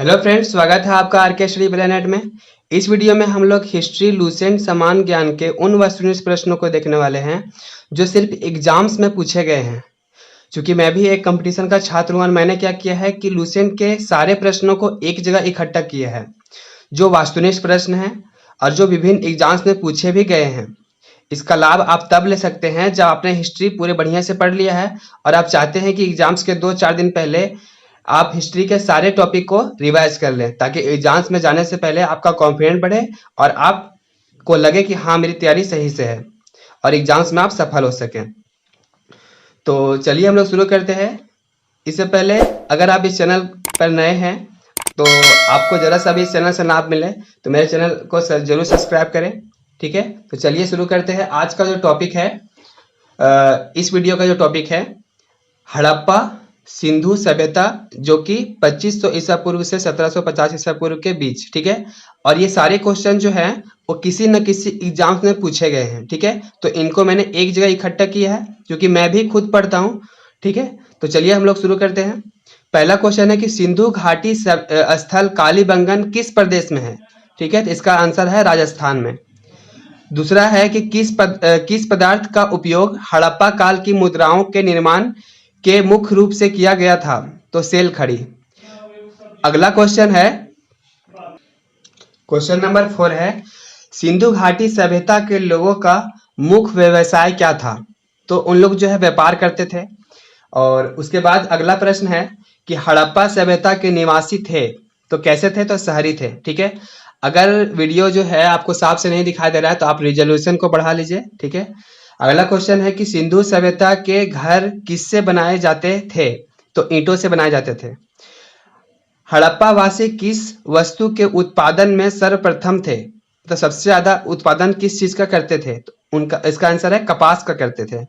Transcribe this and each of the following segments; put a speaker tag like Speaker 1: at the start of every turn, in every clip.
Speaker 1: Hello friends, स्वागत है आपका आरके स्टडी प्लेनेट में। इस वीडियो में हम लोग हिस्ट्री लूसेंट समान ज्ञान के उन वस्तुनिष्ठ प्रश्नों को देखने वाले हैं जो सिर्फ एग्जाम्स में पूछे गए हैं। क्योंकि मैं भी एक कंपटीशन का छात्र हूँ और मैंने क्या किया है कि लूसेंट के सारे प्रश्नों को एक जगह इकट्ठा किया है, जो वास्तुनिष्ठ प्रश्न हैं और जो विभिन्न एग्जाम्स में पूछे भी गए हैं। इसका लाभ आप तब ले सकते हैं जब आपने हिस्ट्री पूरे बढ़िया से पढ़ लिया है और आप चाहते हैं कि एग्जाम्स के 2-4 दिन पहले आप हिस्ट्री के सारे टॉपिक को रिवाइज कर लें, ताकि एग्जाम्स में जाने से पहले आपका कॉन्फिडेंस बढ़े और आपको लगे कि हाँ, मेरी तैयारी सही से है और एग्जाम्स में आप सफल हो सकें। तो चलिए हम लोग शुरू करते हैं। इससे पहले अगर आप इस चैनल पर नए हैं तो आपको जरा सा भी इस चैनल से लाभ मिले तो मेरे चैनल को जरूर सब्सक्राइब करें, ठीक है। तो चलिए शुरू करते हैं। आज का जो टॉपिक है, इस वीडियो का जो टॉपिक है हड़प्पा सिंधु सभ्यता, जो कि 2500 ईसा पूर्व से 1750 ईसा पूर्व के बीच, ठीक है। और ये सारे क्वेश्चन जो हैं वो किसी न किसी एग्जाम्स में पूछे गए हैं, ठीक है। तो इनको मैंने एक जगह इकट्ठा किया है क्योंकि मैं भी खुद पढ़ता हूँ, ठीक है। तो चलिए हम लोग शुरू करते हैं। पहला क्वेश्चन है कि सिंधु घाटी स्थल कालीबंगन किस प्रदेश में है, ठीक है। तो इसका आंसर है राजस्थान में। दूसरा है कि किस पदार्थ का उपयोग हड़प्पा काल की मुद्राओं के निर्माण के मुख्य रूप से किया गया था, तो सेल खड़ी। अगला क्वेश्चन है, क्वेश्चन नंबर 4 है सिंधु घाटी सभ्यता के लोगों का मुख्य व्यवसाय क्या था, तो उन लोग जो है व्यापार करते थे। और उसके बाद अगला प्रश्न है कि हड़प्पा सभ्यता के निवासी थे तो कैसे थे, तो शहरी थे, ठीक है। अगर वीडियो जो है आपको साफ से नहीं दिखाई दे रहा है तो आप रिजोल्यूशन को बढ़ा लीजिए, ठीक है। अगला क्वेश्चन है कि सिंधु सभ्यता के घर किससे बनाए जाते थे, तो ईंटों से बनाए जाते थे। हड़प्पा वासी किस वस्तु के उत्पादन में सर्वप्रथम थे, तो सबसे ज्यादा उत्पादन किस चीज का करते थे, तो इसका आंसर है कपास का करते थे।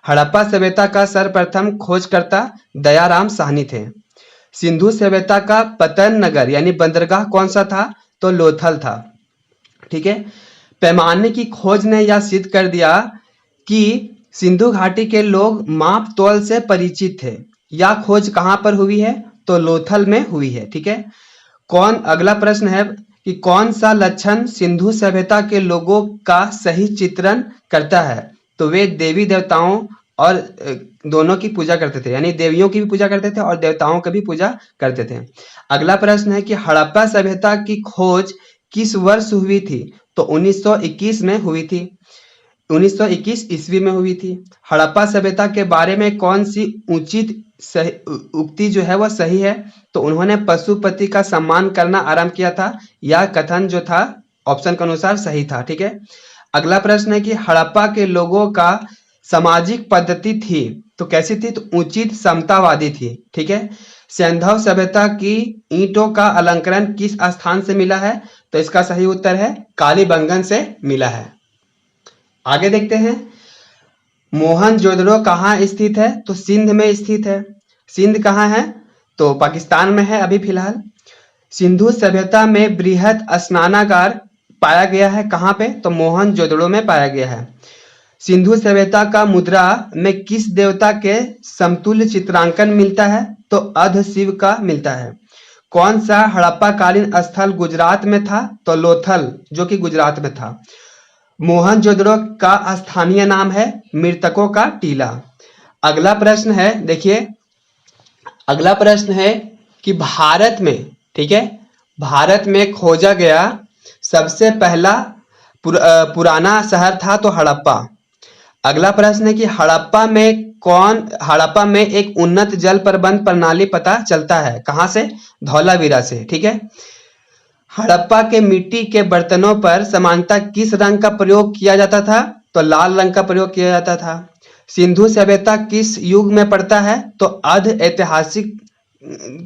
Speaker 1: हड़प्पा सभ्यता का सर्वप्रथम खोजकर्ता दयाराम साहनी थे। सिंधु सभ्यता का पतन नगर यानी बंदरगाह कौन सा था, तो लोथल था, ठीक है। पैमाने की खोज ने यह सिद्ध कर दिया कि सिंधु घाटी के लोग माप तौल से परिचित थे। यह खोज कहां पर हुई है, तो लोथल में हुई है, ठीक है। अगला प्रश्न है कि कौन सा लक्षण सिंधु सभ्यता के लोगों का सही चित्रण करता है, तो वे देवी देवताओं और दोनों की पूजा करते थे, यानी देवियों की भी पूजा करते थे और देवताओं की भी पूजा करते थे। अगला प्रश्न है कि हड़प्पा सभ्यता की खोज किस वर्ष हुई थी, तो 1921 में हुई थी, 1921 ईस्वी में हुई थी। हड़प्पा सभ्यता के बारे में कौन सी उचित उक्ति जो है वह सही है, तो उन्होंने पशुपति का सम्मान करना आरंभ किया था। यह कथन जो था ऑप्शन के अनुसार सही था, ठीक है। अगला प्रश्न है कि हड़प्पा के लोगों का सामाजिक पद्धति थी, तो कैसी थी, तो उचित समतावादी थी, ठीक है। सिंधु सभ्यता की ईंटों का अलंकरण किस स्थान से मिला है, तो इसका सही उत्तर है कालीबंगन से मिला है। आगे देखते हैं, मोहनजोदड़ो कहाँ स्थित है, तो सिंध में स्थित है। सिंध कहाँ है, तो पाकिस्तान में है अभी फिलहाल। सिंधु सभ्यता में बृहद स्नानागार पाया गया है कहाँ पे, तो मोहनजोदड़ो में पाया गया है। सिंधु सभ्यता का मुद्रा में किस देवता के समतुल्य चित्रांकन मिलता है, तो अर्ध शिव का मिलता है। कौन सा हड़प्पा कालीन स्थल गुजरात में था, तो लोथल, जो कि गुजरात में था। मोहनजोदड़ो का स्थानीय नाम है मृतकों का टीला। अगला प्रश्न है, देखिए अगला प्रश्न है कि भारत में, ठीक है, भारत में खोजा गया सबसे पहला पुराना शहर था तो हड़प्पा। अगला प्रश्न है कि हड़प्पा में एक उन्नत जल प्रबंध प्रणाली पता चलता है कहां से, धौलावीरा से, ठीक है। हड़प्पा के मिट्टी के बर्तनों पर सामान्यतः किस रंग का प्रयोग किया जाता था, तो लाल रंग का प्रयोग किया जाता था। सिंधु सभ्यता किस युग में पड़ता है, तो अर्ध ऐतिहासिक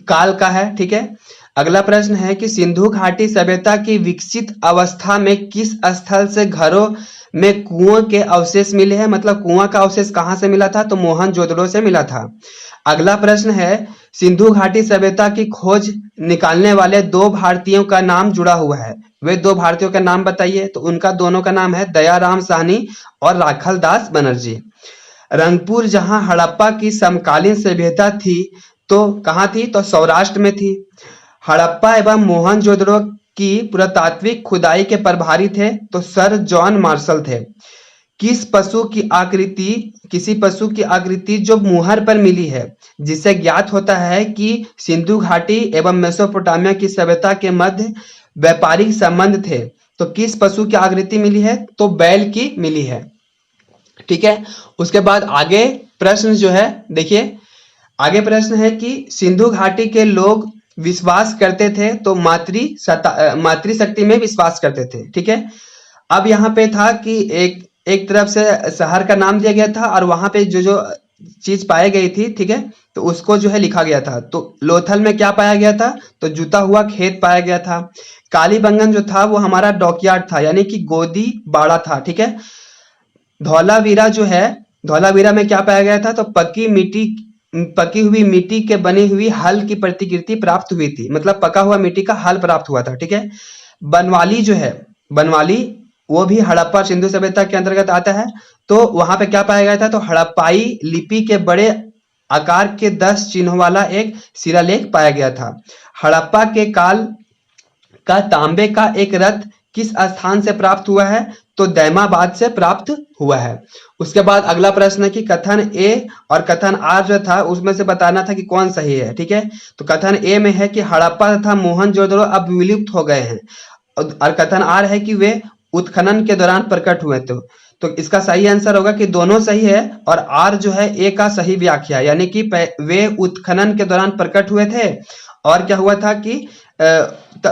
Speaker 1: काल का है, ठीक है। अगला प्रश्न है कि सिंधु घाटी सभ्यता की विकसित अवस्था में किस स्थल से घरों में कुओं के अवशेष मिले हैं, मतलब कुआं का अवशेष कहां से मिला था, तो मोहनजोदड़ो से मिला था। अगला प्रश्न है सिंधु घाटी सभ्यता की खोज निकालने वाले 2 भारतीयों का नाम जुड़ा हुआ है, वे 2 भारतीयों का नाम बताइए, तो उनका दोनों का नाम है दयाराम साहनी और राखल दास बनर्जी। रंगपुर जहां हड़प्पा की समकालीन सभ्यता थी तो कहां थी, तो सौराष्ट्र में थी। हड़प्पा एवं मोहनजोदड़ो की पुरातात्विक खुदाई के प्रभारी थे तो सर जॉन मार्शल थे। किसी पशु की आकृति जो मुहर पर मिली है, जिससे ज्ञात होता है कि सिंधु घाटी एवं मेसोपोटामिया की सभ्यता के मध्य व्यापारिक संबंध थे। तो किस पशु की आकृति मिली है? तो बैल की मिली है। ठीक है, उसके बाद आगे प्रश्न जो है, देखिए आगे प्रश्न है कि सिंधु घाटी के लोग विश्वास करते थे तो मातृशक्ति में विश्वास करते थे। ठीक है, अब यहाँ पे था कि एक तरफ से शहर का नाम दिया गया था और वहां पे जो जो चीज पाई गई थी, ठीक है, तो उसको जो है लिखा गया था। तो लोथल में क्या पाया गया था? तो जुता हुआ खेत पाया गया था। कालीबंगन जो था वो हमारा डॉकयार्ड था, यानी कि गोदी बाड़ा था। ठीक है, धौलावीरा जो है, धौलावीरा में क्या पाया गया था? तो पकी हुई मिट्टी के बनी हुई हल की प्रतिकृति प्राप्त हुई थी, मतलब पका हुआ मिट्टी का हल प्राप्त हुआ था। ठीक है, बनवाली जो है, बनवाली वो भी हड़प्पा सिंधु सभ्यता के अंतर्गत आता है। तो वहां पे क्या पाया गया था? तो हड़प्पाई लिपि के बड़े आकार के 10 चिन्हों वाला एक शिलालेख पाया गया था। हड़प्पा के काल का तांबे का एक रथ किस स्थान से प्राप्त हुआ है? तो दैमाबाद से प्राप्त हुआ है। उसके बाद अगला प्रश्न है कि कथन ए और कथन आर जो था उसमें से बताना था कि कौन सही है। ठीक है, तो कथन ए में है कि हड़प्पा तथा मोहनजोदड़ो अब विलुप्त हो गए हैं, और कथन आर है कि वे उत्खनन के दौरान प्रकट हुए। तो इसका सही आंसर होगा कि दोनों सही है, और आर जो है ए का सही व्याख्या, यानी कि वे उत्खनन के दौरान प्रकट हुए थे। और क्या हुआ था कि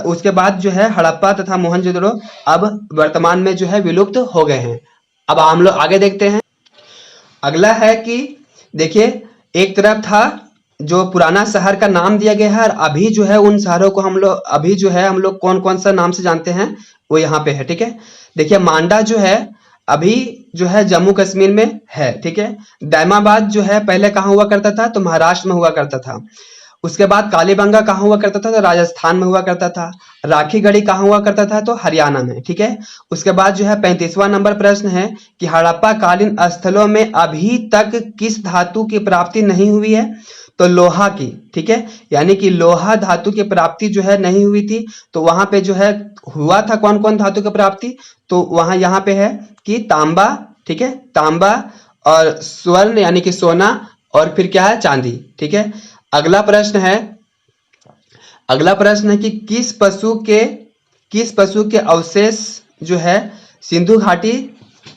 Speaker 1: उसके बाद जो है हड़प्पा तथा मोहनजोदड़ो अब वर्तमान में जो है विलुप्त हो गए हैं। अब हम लोग आगे देखते हैं। अगला है कि देखिए, एक तरफ था जो पुराना शहर का नाम दिया गया है, और अभी जो है उन शहरों को हम लोग कौन कौन सा नाम से जानते हैं वो यहाँ पे है। ठीक है, देखिए मांडा जो है अभी जो है जम्मू कश्मीर में है। ठीक है, दैमाबाद जो है पहले कहाँ हुआ करता था? तो महाराष्ट्र में हुआ करता था। उसके बाद कालीबंगा कहाँ हुआ करता था? तो राजस्थान में हुआ करता था। राखीगढ़ी कहाँ हुआ करता था? तो हरियाणा में। ठीक है, उसके बाद जो है 35वां नंबर प्रश्न है कि हड़प्पा कालीन स्थलों में अभी तक किस धातु की प्राप्ति नहीं हुई है? तो लोहा की। ठीक है, यानी कि लोहा धातु की प्राप्ति जो है नहीं हुई थी। तो वहां पे जो है हुआ था कौन कौन धातु की प्राप्ति? तो वहां यहाँ पे है कि तांबा, ठीक है, तांबा और स्वर्ण यानी कि सोना, और फिर क्या है? चांदी। ठीक है, अगला प्रश्न है कि किस पशु के अवशेष जो है सिंधु घाटी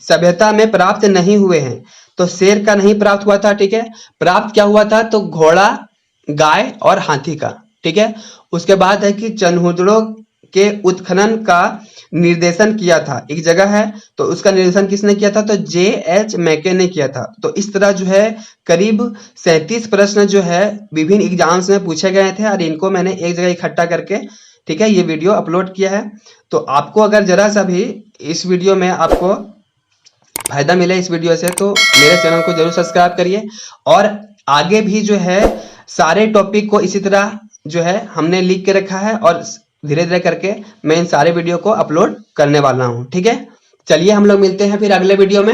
Speaker 1: सभ्यता में प्राप्त नहीं हुए हैं? तो शेर का नहीं प्राप्त हुआ था। ठीक है, प्राप्त क्या हुआ था? तो घोड़ा, गाय और हाथी का। ठीक है, उसके बाद है कि चन्हुदड़ो के उत्खनन का निर्देशन किया था, एक जगह है, तो उसका निर्देशन किसने किया था? तो J.H. मैके ने किया था। तो इस तरह जो है करीब 37 प्रश्न जो है विभिन्न एग्जाम्स में पूछे गए थे, और इनको मैंने एक जगह इकट्ठा करके, ठीक है, ये वीडियो अपलोड किया है। तो आपको अगर जरा सा भी इस वीडियो में आपको फायदा मिले इस वीडियो से, तो मेरे चैनल को जरूर सब्सक्राइब करिए। और आगे भी जो है सारे टॉपिक को इसी तरह जो है हमने लिख के रखा है, और धीरे धीरे करके मैं इन सारे वीडियो को अपलोड करने वाला हूँ। ठीक है, चलिए हम लोग मिलते हैं फिर अगले वीडियो में।